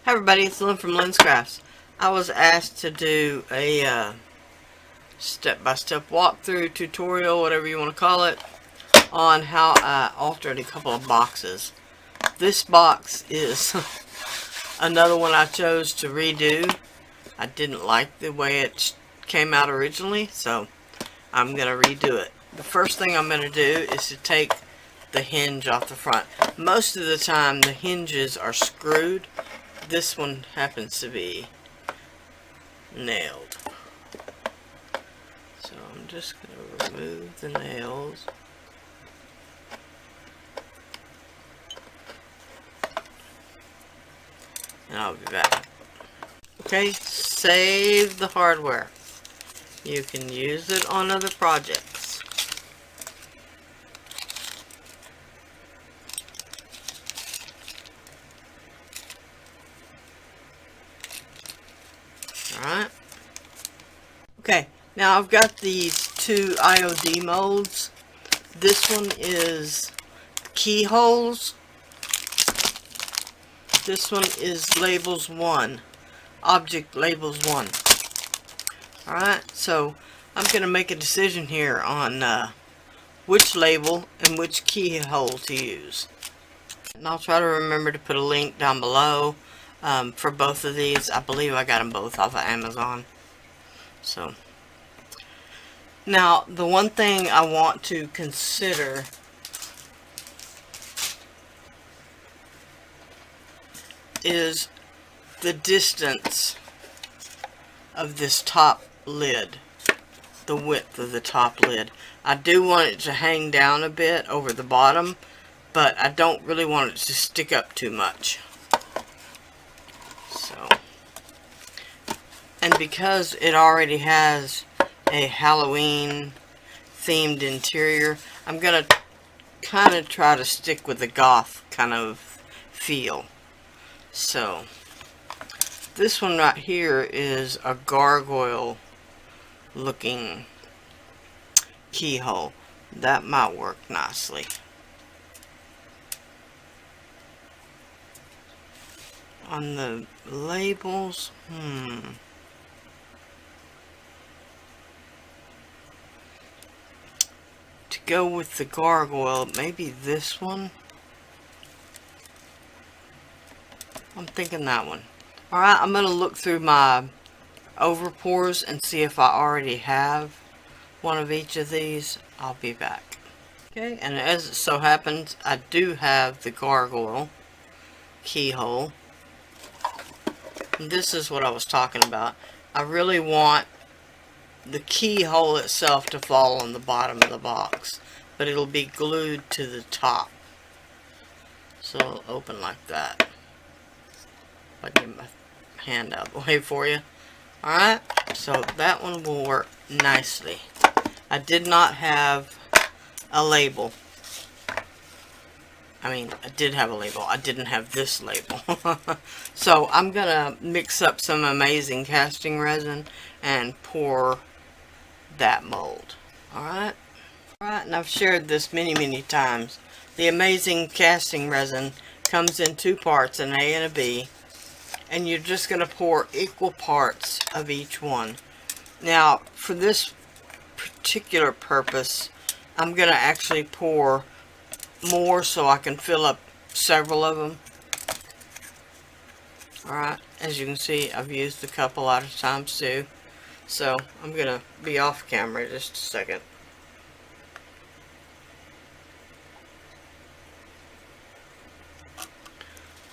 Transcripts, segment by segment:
Hi everybody, it's Lyn from Lyn's Crafts. I was asked to do a step-by-step walkthrough, tutorial, whatever you want to call it, on how I altered a couple of boxes. This box is another one I chose to redo. I didn't like the way it came out originally, so I'm going to redo it. The first thing I'm going to do is to take the hinge off the front. Most of the time the hinges are screwed. This one happens to be nailed. So I'm just going to remove the nails. And I'll be back. Okay, save the hardware. You can use it on other projects. Alright. Okay, now I've got these two IOD molds. This one is keyholes. This one is labels 1. Object labels 1. Alright, so I'm going to make a decision here on which label and which keyhole to use. And I'll try to remember to put a link down below for both of these. I believe I got them both off of Amazon. So, now the one thing I want to consider is the distance of this top lid, the width of the top lid. I do want it to hang down a bit over the bottom, but I don't really want it to stick up too much. So, and because it already has a Halloween themed interior, I'm gonna kind of try to stick with the goth kind of feel. So, this one right here is a gargoyle looking keyhole. That might work nicely. On the labels, to go with the gargoyle, maybe this one. I'm thinking that one. Alright, I'm going to look through my overpours and see if I already have one of each of these. I'll be back. Okay, and as it so happens, I do have the gargoyle keyhole. And this is what I was talking about. I really want the keyhole itself to fall on the bottom of the box, but it'll be glued to the top. So it'll open like that. If I get my hand out of the way for you. Alright, so that one will work nicely. I did not have a label. I did have a label. I didn't have this label. So I'm going to mix up some amazing casting resin and pour that mold. Alright? Alright, and I've shared this many times. The amazing casting resin comes in two parts, an A and a B. And you're just going to pour equal parts of each one. Now, for this particular purpose, I'm going to actually pour more so I can fill up several of them. Alright, as you can see, I've used a couple out of times too. So, I'm going to be off camera just a second.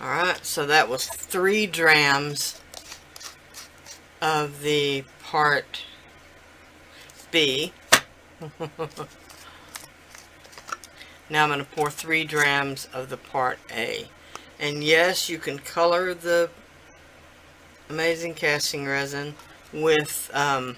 Alright, so that was 3 drams of the part B. Now I'm going to pour 3 drams of the part A. And yes, you can color the amazing casting resin with the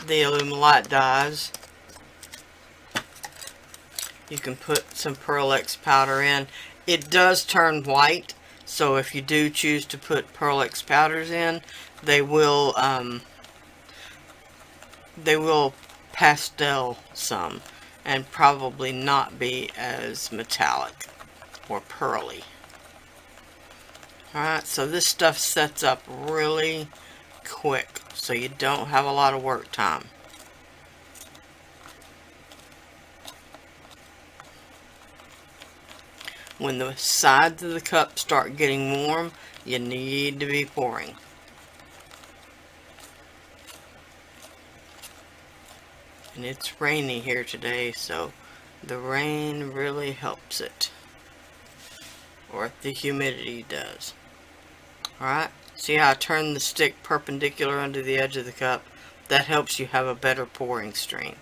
Alumilite dyes. You can put some Pearl X powder in. It does turn white, so if you do choose to put Pearl X powders in, they will pastel some and probably not be as metallic or pearly. Alright, so this stuff sets up really quick, so you don't have a lot of work time. When the sides of the cup start getting warm, you need to be pouring. And it's rainy here today, so the rain really helps it. Or the humidity does. Alright, see how I turn the stick perpendicular under the edge of the cup? That helps you have a better pouring stream.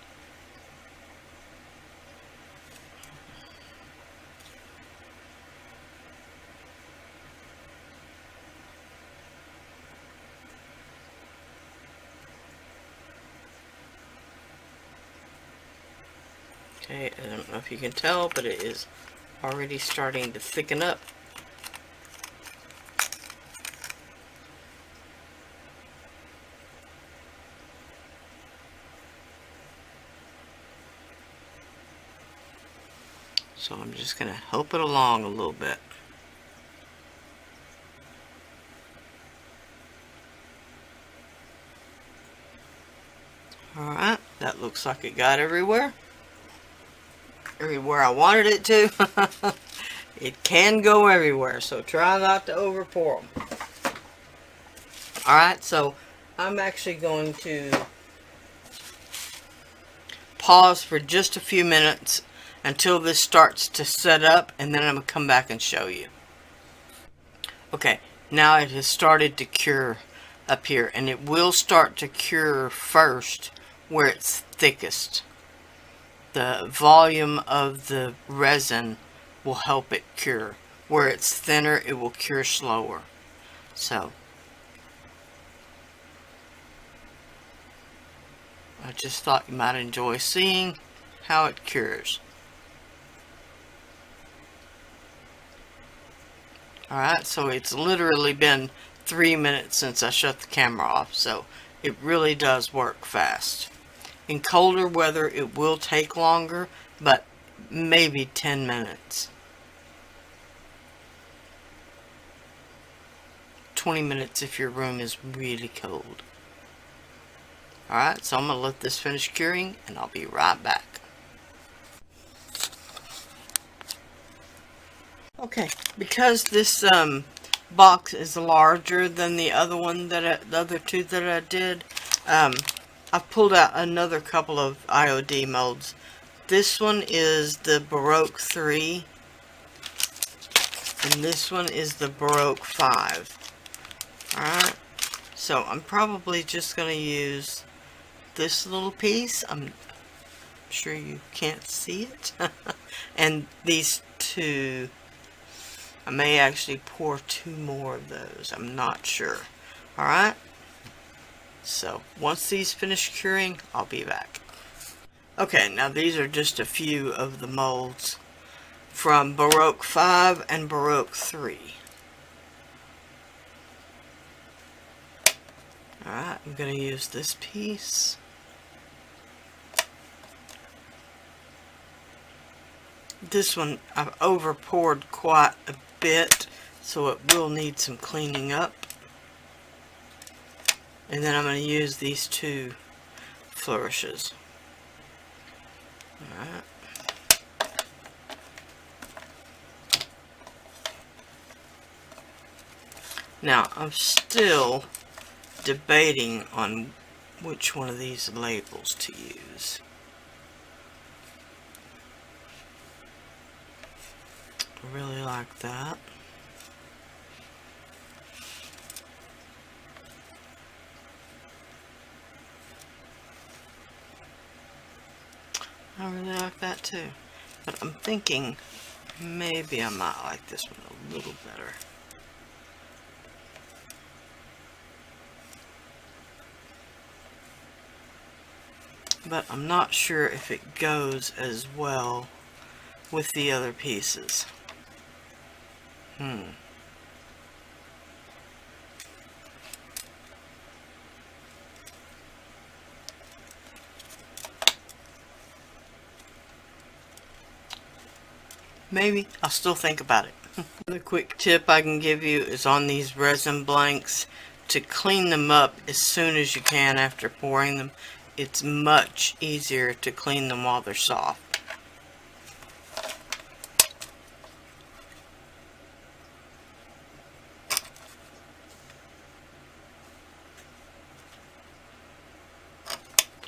Okay, I don't know if you can tell, but it is already starting to thicken up. So I'm just going to help it along a little bit. Alright, that looks like it got everywhere. Everywhere I wanted it to. It can go everywhere, so try not to over pour them. Alright, so I'm actually going to pause for just a few minutes until this starts to set up, and then I'm going to come back and show you. Okay, now it has started to cure up here, and it will start to cure first where it's thickest. The volume of the resin will help it cure. Where it's thinner, it will cure slower. So, I just thought you might enjoy seeing how it cures. Alright, so it's literally been 3 minutes since I shut the camera off, so it really does work fast. In colder weather, it will take longer, but maybe 10 minutes. 20 minutes if your room is really cold. Alright, so I'm going to let this finish curing, and I'll be right back. Okay, because this box is larger than the other one the other two that I did, I've pulled out another couple of IOD molds. This one is the Baroque 3, and this one is the Baroque 5. Alright, so I'm probably just going to use this little piece. I'm sure you can't see it. And these two. I may actually pour 2 more of those. I'm not sure. Alright? So, once these finish curing, I'll be back. Okay, now these are just a few of the molds from Baroque 5 and Baroque 3. Alright, I'm going to use this piece. This one I've over poured quite a bit, so it will need some cleaning up. And then I'm going to use these 2 flourishes. Alright. Now, I'm still debating on which one of these labels to use. I really like that. I really like that too. But I'm thinking maybe I might like this one a little better. But I'm not sure if it goes as well with the other pieces. Maybe. I'll still think about it. The quick tip I can give you is on these resin blanks to clean them up as soon as you can after pouring them. It's much easier to clean them while they're soft.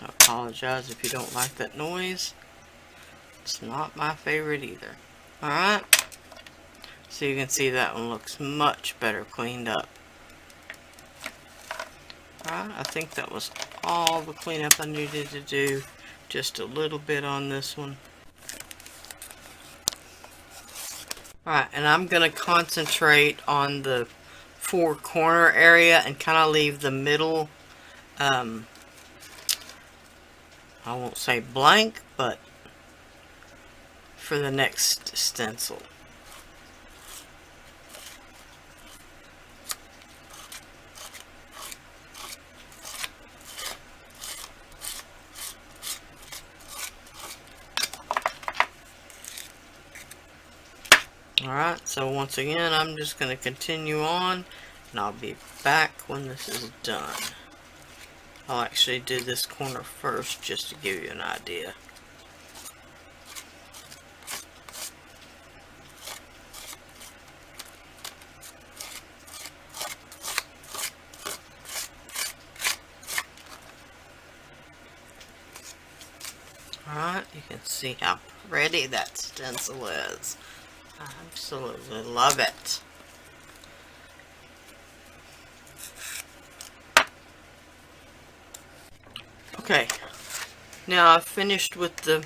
I apologize if you don't like that noise. It's not my favorite either. Alright, so you can see that one looks much better cleaned up. Alright, I think that was all the cleanup I needed to do. Just a little bit on this one. Alright, and I'm going to concentrate on the four corner area and kind of leave the middle, I won't say blank, but for the next stencil. Alright, so once again, I'm just going to continue on, and I'll be back when this is done. I'll actually do this corner first, just to give you an idea. Alright, you can see how pretty that stencil is. I absolutely love it. Okay, now I've finished with the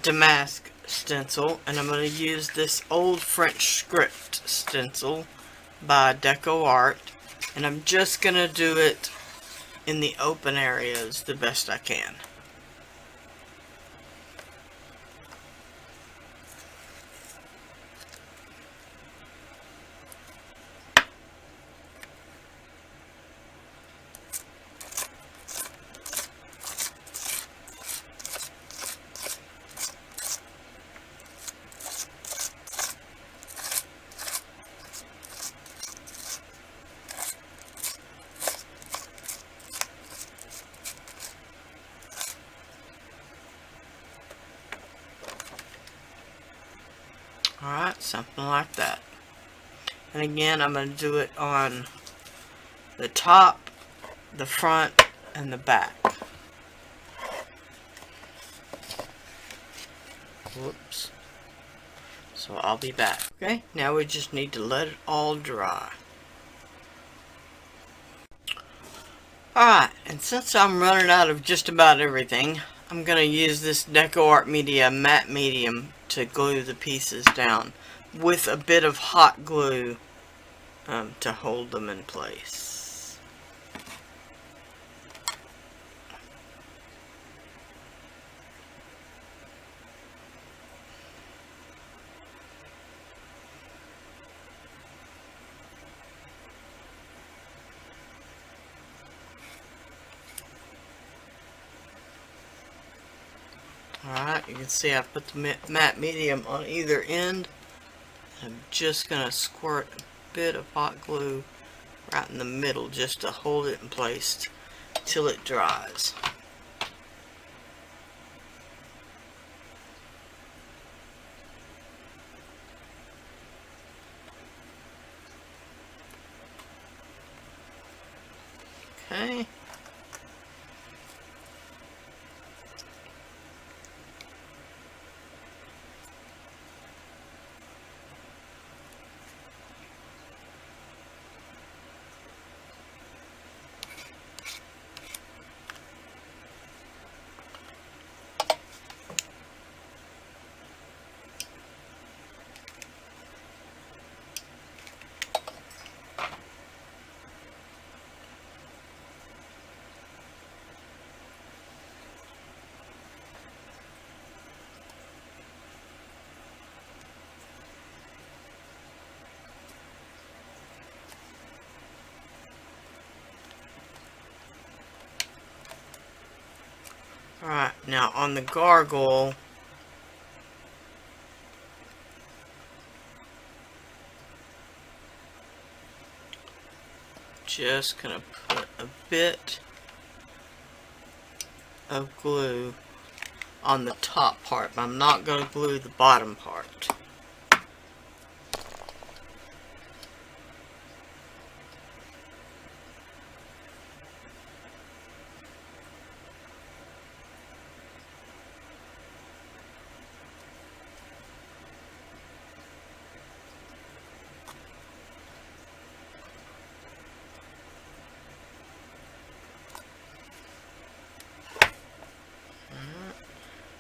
damask stencil, and I'm going to use this old French script stencil by Deco Art, and I'm just going to do it in the open areas the best I can. Alright, something like that. And again, I'm going to do it on the top, the front, and the back. Whoops. So I'll be back. Okay, now we just need to let it all dry. Alright, and since I'm running out of just about everything, I'm going to use this Deco Art Media matte medium to glue the pieces down with a bit of hot glue to hold them in place. Alright, you can see I put the matte medium on either end. I'm just going to squirt a bit of hot glue right in the middle just to hold it in place till it dries. Okay. Alright, now on the gargoyle, just gonna put a bit of glue on the top part, but I'm not gonna glue the bottom part.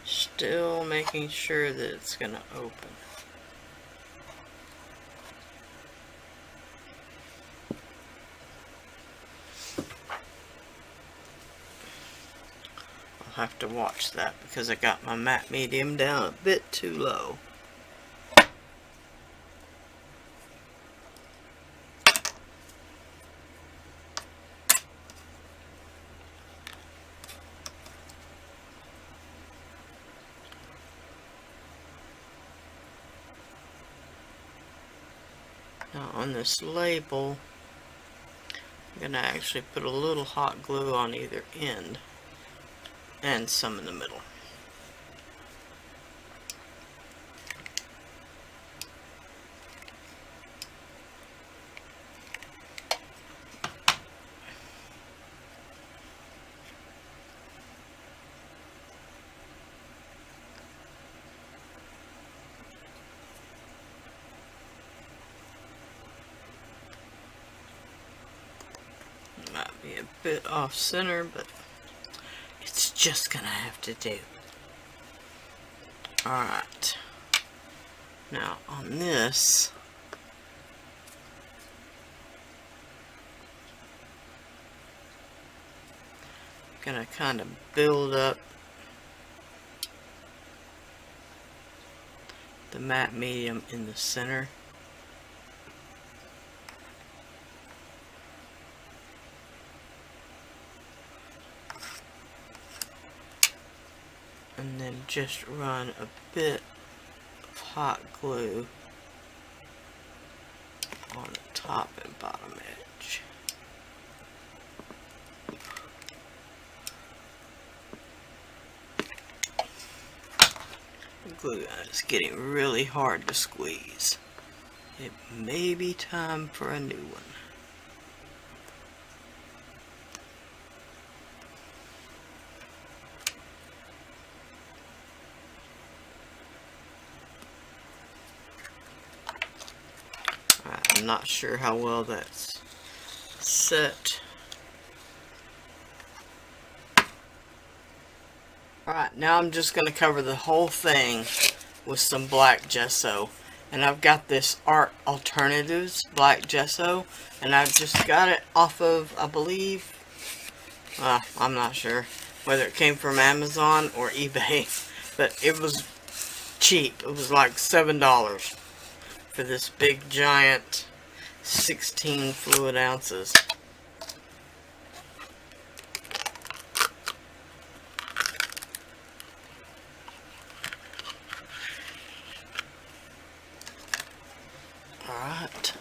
Still making sure that it's gonna open. I'll have to watch that because I got my matte medium down a bit too low. Now on this label, I'm going to actually put a little hot glue on either end and some in the middle. Might be a bit off center, but it's just gonna have to do. Alright. Now on this, I'm gonna kind of build up the matte medium in the center. And then just run a bit of hot glue on the top and bottom edge. The glue gun is getting really hard to squeeze. It may be time for a new one. I'm not sure how well that's set. Alright, now I'm just going to cover the whole thing with some black gesso. And I've got this Art Alternatives black gesso. And I've just got it off of, I believe, I'm not sure whether it came from Amazon or eBay. But it was cheap. It was like $7 for this big giant 16 fluid ounces. Alright.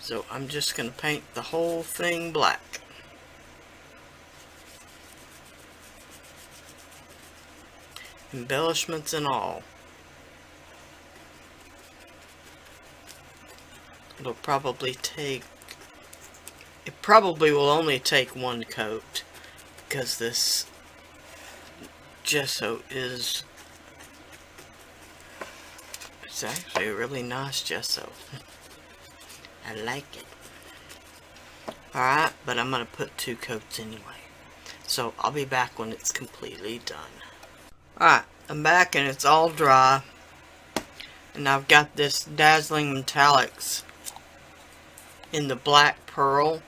So I'm just going to paint the whole thing black. Embellishments and all. It'll probably take, it probably will only take one coat because this gesso is, it's actually a really nice gesso. I like it. Alright, but I'm going to put 2 coats anyway. So I'll be back when it's completely done. Alright, I'm back and it's all dry. And I've got this Dazzling Metallics in the black pearl,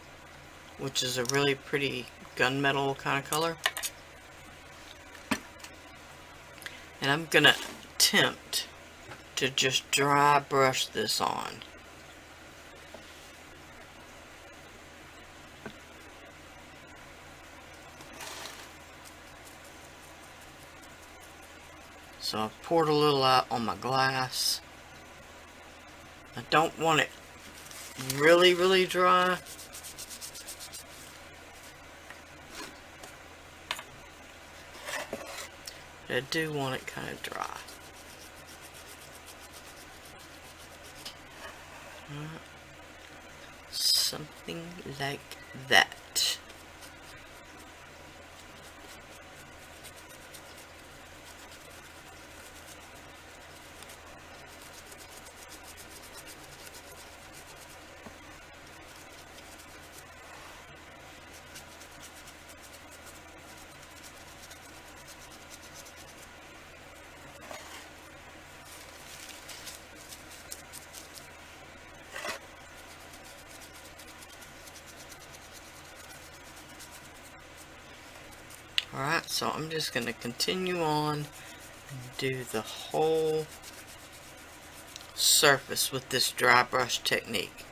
which is a really pretty gunmetal kind of color. And I'm going to attempt to just dry brush this on. So I've poured a little out on my glass. I don't want it really, really dry. But I do want it kind of dry. Something like that. Alright, so I'm just going to continue on and do the whole surface with this dry brush technique.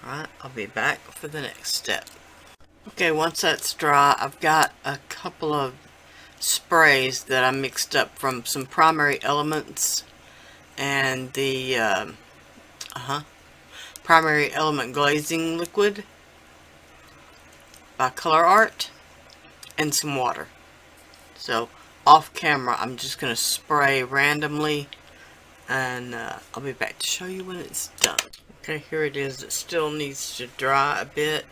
Alright, I'll be back for the next step. Okay, once that's dry, I've got a couple of sprays that I mixed up from some primary elements and the primary element glazing liquid by Color Art and some water. So off camera I'm just going to spray randomly, and I'll be back to show you when it's done. Okay, here it is. It still needs to dry a bit,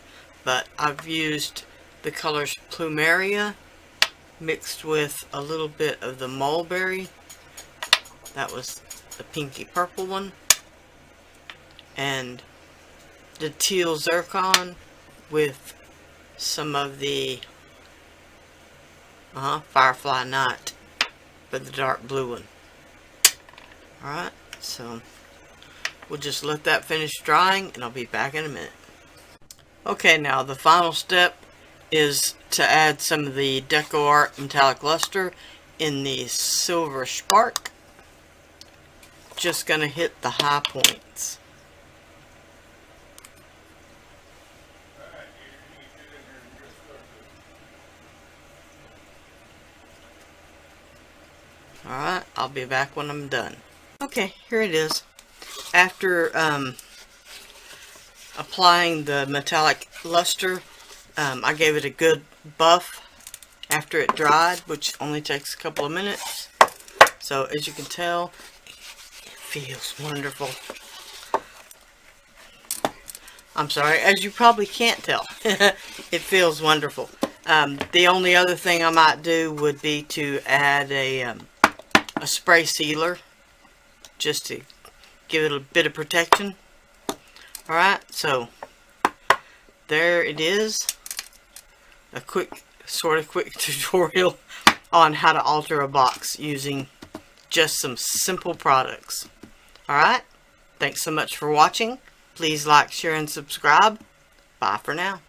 but I've used the colors Plumeria mixed with a little bit of the Mulberry. That was the pinky purple one. And the teal zircon with some of the Firefly Night for the dark blue one. Alright, so we'll just let that finish drying and I'll be back in a minute. Okay, now the final step is to add some of the Deco Art Metallic Luster in the Silver Spark. Just gonna hit the high points. Alright, I'll be back when I'm done. Okay, here it is. After applying the metallic luster, I gave it a good buff after it dried, which only takes a couple of minutes. So as you can tell, it feels wonderful. I'm sorry, as you probably can't tell, it feels wonderful. The only other thing I might do would be to add a spray sealer, just to give it a bit of protection. Alright, so there it is. A quick tutorial on how to alter a box using just some simple products. Alright, thanks so much for watching. Please like, share, and subscribe. Bye for now.